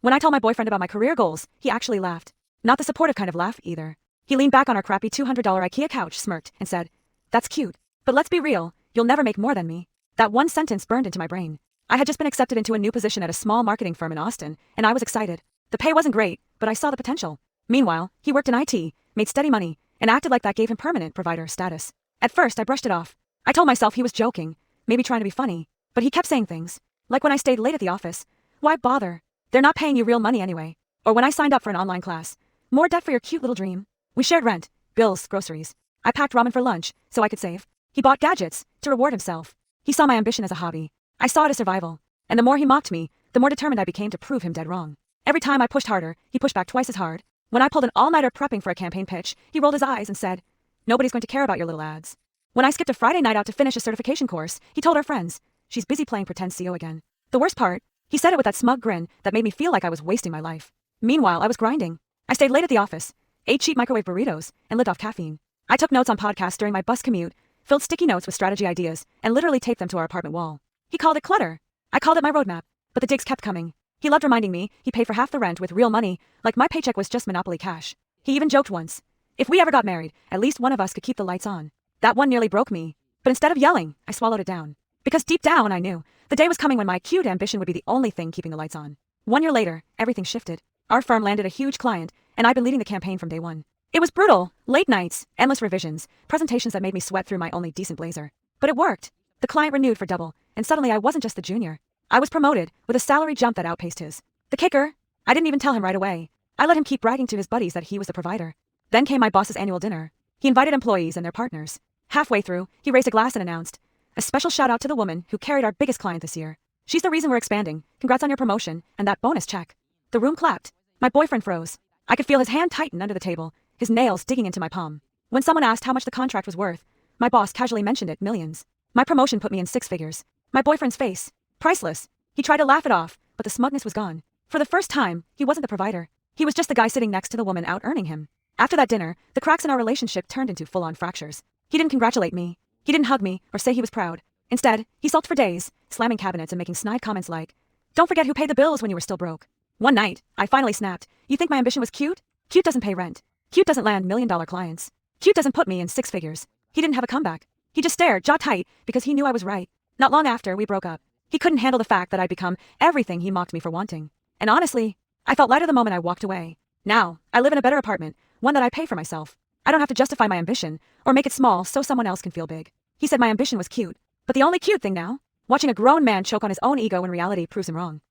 When I told my boyfriend about my career goals, he actually laughed. Not the supportive kind of laugh, either. He leaned back on our crappy $200 IKEA couch, smirked, and said, "That's cute. But let's be real, you'll never make more than me." That one sentence burned into my brain. I had just been accepted into a new position at a small marketing firm in Austin, and I was excited. The pay wasn't great, but I saw the potential. Meanwhile, he worked in IT, made steady money, and acted like that gave him permanent provider status. At first, I brushed it off. I told myself he was joking, maybe trying to be funny, but he kept saying things. Like when I stayed late at the office. Why bother? They're not paying you real money anyway. Or when I signed up for an online class. More debt for your cute little dream. We shared rent, bills, groceries. I packed ramen for lunch, so I could save. He bought gadgets, to reward himself. He saw my ambition as a hobby. I saw it as survival. And the more he mocked me, the more determined I became to prove him dead wrong. Every time I pushed harder, he pushed back twice as hard. When I pulled an all-nighter prepping for a campaign pitch, he rolled his eyes and said, "Nobody's going to care about your little ads." When I skipped a Friday night out to finish a certification course, he told our friends, "She's busy playing pretend CEO again." The worst part, he said it with that smug grin that made me feel like I was wasting my life. Meanwhile, I was grinding. I stayed late at the office, ate cheap microwave burritos, and lived off caffeine. I took notes on podcasts during my bus commute, filled sticky notes with strategy ideas, and literally taped them to our apartment wall. He called it clutter. I called it my roadmap, but the digs kept coming. He loved reminding me he paid for half the rent with real money, like my paycheck was just Monopoly cash. He even joked once, if we ever got married, at least one of us could keep the lights on. That one nearly broke me, but instead of yelling, I swallowed it down. Because deep down I knew, the day was coming when my cute ambition would be the only thing keeping the lights on. 1 year later, everything shifted. Our firm landed a huge client, and I'd been leading the campaign from day one. It was brutal, late nights, endless revisions, presentations that made me sweat through my only decent blazer. But it worked. The client renewed for double, and suddenly I wasn't just the junior. I was promoted, with a salary jump that outpaced his. The kicker? I didn't even tell him right away. I let him keep bragging to his buddies that he was the provider. Then came my boss's annual dinner. He invited employees and their partners. Halfway through, he raised a glass and announced, "A special shout out to the woman who carried our biggest client this year. She's the reason we're expanding. Congrats on your promotion, and that bonus check." The room clapped. My boyfriend froze. I could feel his hand tighten under the table, his nails digging into my palm. When someone asked how much the contract was worth, my boss casually mentioned it, millions. My promotion put me in 6 figures. My boyfriend's face, priceless. He tried to laugh it off, but the smugness was gone. For the first time, he wasn't the provider. He was just the guy sitting next to the woman out-earning him. After that dinner, the cracks in our relationship turned into full-on fractures. He didn't congratulate me. He didn't hug me or say he was proud. Instead, he sulked for days, slamming cabinets and making snide comments like, "Don't forget who paid the bills when you were still broke." One night, I finally snapped. "You think my ambition was cute? Cute doesn't pay rent. Cute doesn't land million-dollar clients. Cute doesn't put me in 6 figures." He didn't have a comeback. He just stared, jaw tight, because he knew I was right. Not long after, we broke up. He couldn't handle the fact that I'd become everything he mocked me for wanting. And honestly, I felt lighter the moment I walked away. Now, I live in a better apartment, one that I pay for myself. I don't have to justify my ambition, or make it small so someone else can feel big. He said my ambition was cute. But the only cute thing now? Watching a grown man choke on his own ego when reality proves him wrong.